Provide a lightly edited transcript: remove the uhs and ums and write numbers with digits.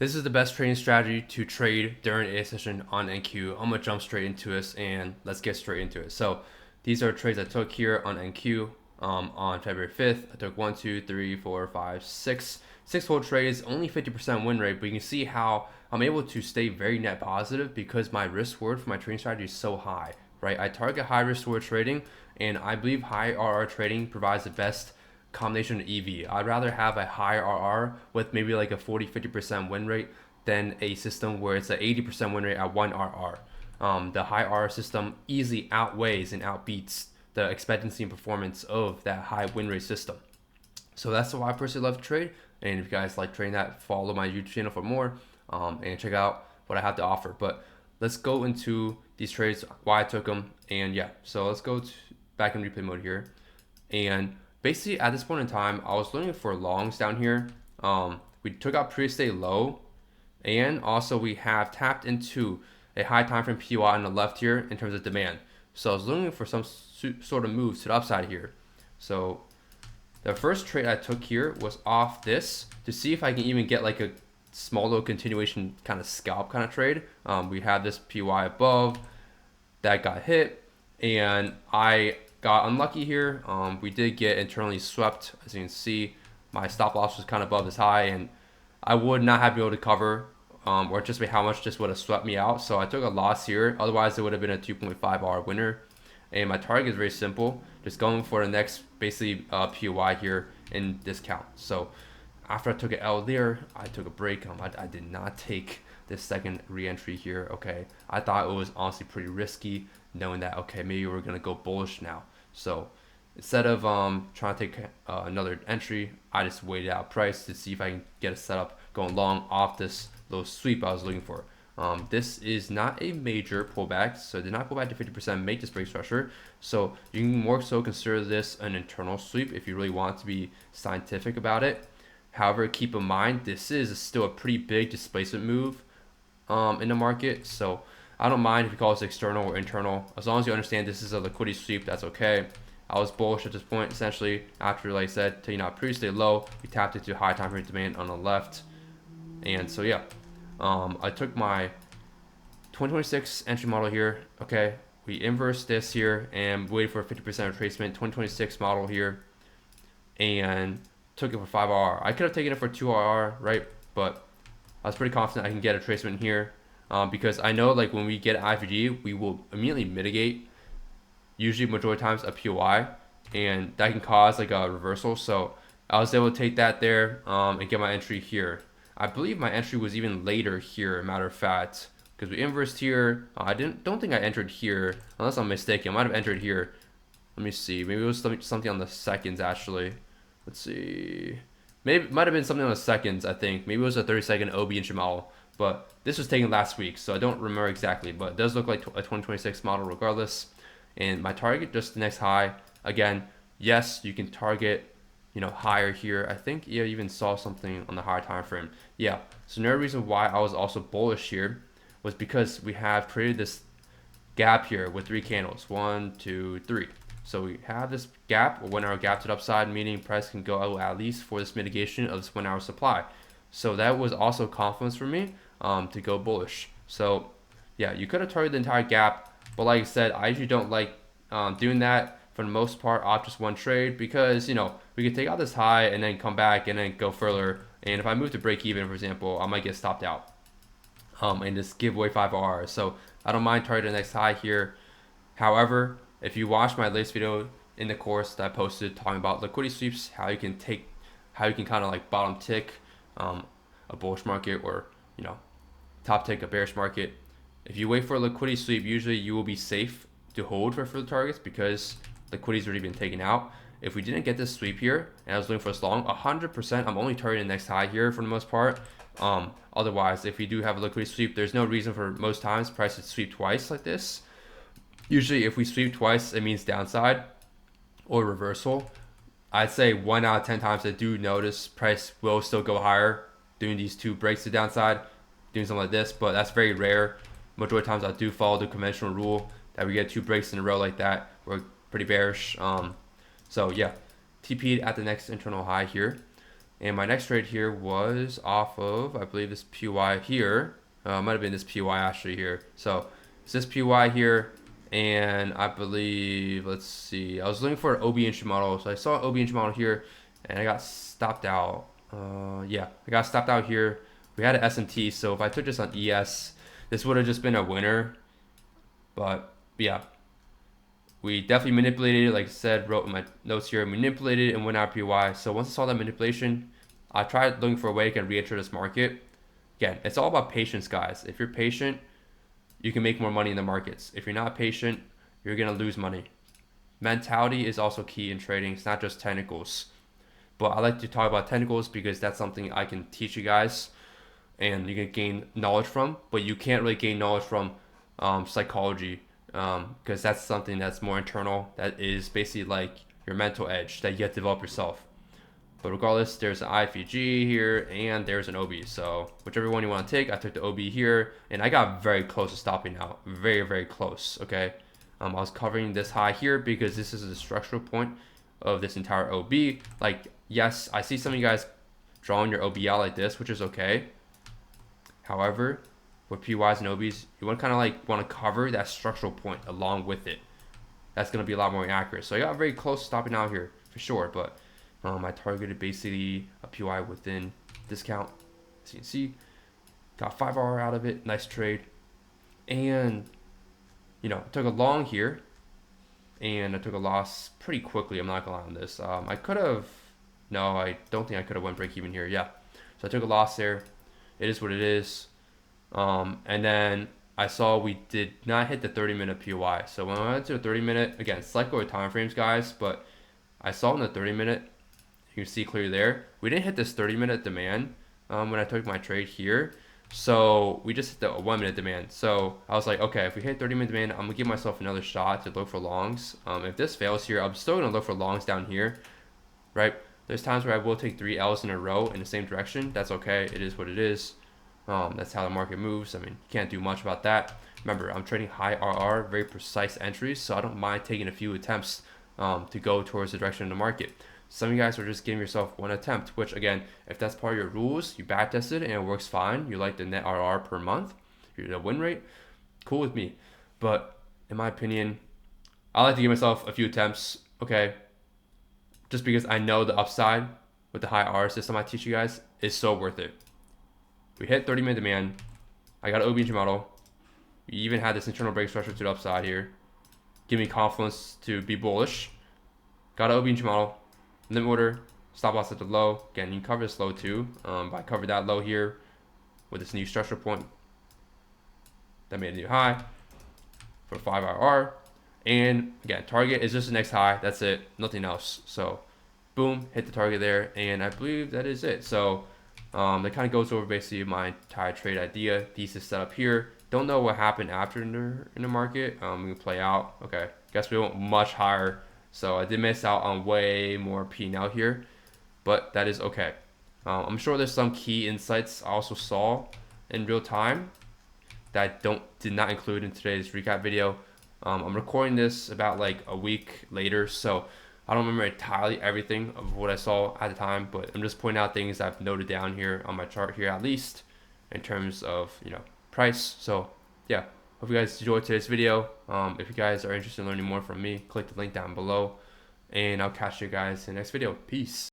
This is the best trading strategy to trade during a session on NQ. I'm gonna jump straight into this and let's get straight into it. So these are trades I took here on NQ on February 5th. I took 1, 2, 3, 4, 5, 6 whole trades, only 50% win rate, but you can see how I'm able to stay very net positive because my risk reward for my trading strategy is so high, right? I target high risk reward trading, and I believe high RR trading provides the best combination of EV. I'd rather have a high RR with maybe like a 40-50% win rate than a system where it's an 80% win rate at 1 RR. The high RR system easily outweighs and outbeats the expectancy and performance of that high win rate system. So that's why I personally love to trade. And if you guys like trading that, follow my YouTube channel for more and check out what I have to offer. But let's go into these trades, why I took them, and yeah. So let's go back in replay mode here. And basically at this point in time, I was looking for longs down here. We took out pre-stay low, and also we have tapped into a high time frame PY on the left here in terms of demand. So I was looking for some sort of moves to the upside here. So the first trade I took here was off this to see if I can even get like a small little continuation kind of scalp kind of trade. We have this PY above that got hit, and I got unlucky here. We did get internally swept. As you can see, my stop loss was kind of above this high, and I would not have been able to cover or anticipate how much this would have swept me out. So I took a loss here. Otherwise, it would have been a 2.5 R winner. And my target is very simple, just going for the next basically POI here in discount. So after I took an L there, I took a break. I did not take this second re-entry here. Okay, I thought it was honestly pretty risky, knowing that okay, maybe we're gonna go bullish now. So instead of trying to take another entry, I just waited out price to see if I can get a setup going long off this little sweep I was looking for. This is not a major pullback, so did not pull back to 50%, make this break structure. So you can more so consider this an internal sweep if you really want to be scientific about it. However, keep in mind, this is still a pretty big displacement move in the market. So I don't mind if you call this external or internal. As long as you understand this is a liquidity sweep, that's okay. I was bullish at this point, essentially, after, like I said, taking out previously low, we tapped into high time frame demand on the left. And so, yeah. I took my 2026 entry model here. Okay, we inversed this here and waited for a 50% retracement. 2026 model here, and took it for 5R. I could have taken it for 2R, right? But I was pretty confident I can get a retracement here because I know like when we get IVG, we will immediately mitigate, usually majority of times a POI, and that can cause like a reversal. So I was able to take that there and get my entry here. I believe my entry was even later here, matter of fact, because we inversed here. I don't think I entered here, unless I'm mistaken. I might have entered here. Let me see. Maybe it was something on the seconds, actually. Let's see. Maybe it might have been something on the seconds, I think. Maybe it was a 30-second OB entry model, but this was taken last week, so I don't remember exactly, but it does look like a 2026 model regardless. And my target, just the next high. Again, yes, you can target higher here. I think you even saw something on the higher time frame. Yeah, so another reason why I was also bullish here was because we have created this gap here with 3 candles, 1, 2, 3. So we have this gap, a 1 hour gap to the upside, meaning price can go out at least for this mitigation of this 1 hour supply. So that was also confidence for me to go bullish. So yeah, you could have targeted the entire gap, but like I said, I usually don't like doing that for the most part off just one trade, because we could take out this high and then come back and then go further, and if I move to break even, for example, I might get stopped out and just give away 5R. So I don't mind targeting the next high here. However, if you watch my latest video in the course that I posted talking about liquidity sweeps, how you can kind of like bottom tick a bullish market, or top tick a bearish market, if you wait for a liquidity sweep, usually you will be safe to hold for further targets because liquidity's already been taken out. If we didn't get this sweep here and I was looking for this long, 100% I'm only targeting the next high here for the most part. Otherwise, if we do have a liquidity sweep, there's no reason for most times price to sweep twice like this. Usually if we sweep twice, it means downside or reversal. I'd say 1 out of 10 times I do notice price will still go higher doing these 2 breaks to downside, doing something like this, but that's very rare. Majority of times I do follow the conventional rule that we get 2 breaks in a row like that. We're pretty bearish. So yeah, TP'd at the next internal high here. And my next trade here was off of, I believe, this PY here. Might have been this PY actually here. So it's this PY here, and I believe, let's see, I was looking for an OB entry model. So I saw an OB entry model here, and I got stopped out. Yeah, I got stopped out here. We had an SMT, so if I took this on ES, this would have just been a winner. But yeah, we definitely manipulated it, like I said, wrote in my notes here, manipulated it and went out PY. So once I saw that manipulation, I tried looking for a way I can re-enter this market. Again, it's all about patience, guys. If you're patient, you can make more money in the markets. If you're not patient, you're gonna lose money. Mentality is also key in trading. It's not just technicals. But I like to talk about technicals because that's something I can teach you guys and you can gain knowledge from, but you can't really gain knowledge from psychology because that's something that's more internal. That is basically like your mental edge that you have to develop yourself. But regardless, there's an IFEG here and there's an OB. So whichever one you want to take, I took the OB here and I got very close to stopping out. Very, very close, okay? I was covering this high here because this is the structural point of this entire OB. Like, yes, I see some of you guys drawing your OB out like this, which is okay. However, with PYs and OBs, you want to kind of like want to cover that structural point along with it. That's going to be a lot more accurate. So I got very close to stopping out here for sure, but I targeted basically a PY within discount. As you can see, got 5R out of it. Nice trade. And, you know, I took a long here and I took a loss pretty quickly. I'm not going to lie on this. I could have, no, I don't think I could have went break even here. Yeah. So I took a loss there. It is what it is. And then I saw we did not hit the 30-minute POI. So when I went to the 30-minute, again, select go with time frames, guys, but I saw in the 30-minute, you can see clearly there, we didn't hit this 30-minute demand when I took my trade here. So we just hit the 1-minute demand. So I was like, okay, if we hit 30-minute demand, I'm gonna give myself another shot to look for longs. If this fails here, I'm still gonna look for longs down here, right? There's times where I will take 3 L's in a row in the same direction. That's okay. It is what it is. That's how the market moves. I mean, you can't do much about that. Remember, I'm trading high RR, very precise entries, so I don't mind taking a few attempts to go towards the direction of the market. Some of you guys are just giving yourself one attempt, which again, if that's part of your rules, you back test it and it works fine. You like the net RR per month, the win rate, cool with me. But in my opinion, I like to give myself a few attempts, okay? Just because I know the upside with the high R system I teach you guys is so worth it. We hit 30-minute demand. I got an OBG model. We even had this internal break structure to the upside here. Give me confidence to be bullish. Got an OBG model. Limit order. Stop loss at the low. Again, you can cover this low too. But I covered that low here with this new structure point. That made a new high for 5RR. And again, target is just the next high. That's it. Nothing else. So boom, hit the target there. And I believe that is it. So that kind of goes over basically my entire trade idea, thesis setup here. Don't know what happened after in the market. We can play out. Okay, guess we went much higher. So I did miss out on way more P&L here, but that is okay. I'm sure there's some key insights I also saw in real time that I did not include in today's recap video. I'm recording this about like a week later, so I don't remember entirely everything of what I saw at the time, but I'm just pointing out things I've noted down here on my chart here, at least in terms of, you know, price. So yeah, hope you guys enjoyed today's video. If you guys are interested in learning more from me, click the link down below and I'll catch you guys in the next video. Peace.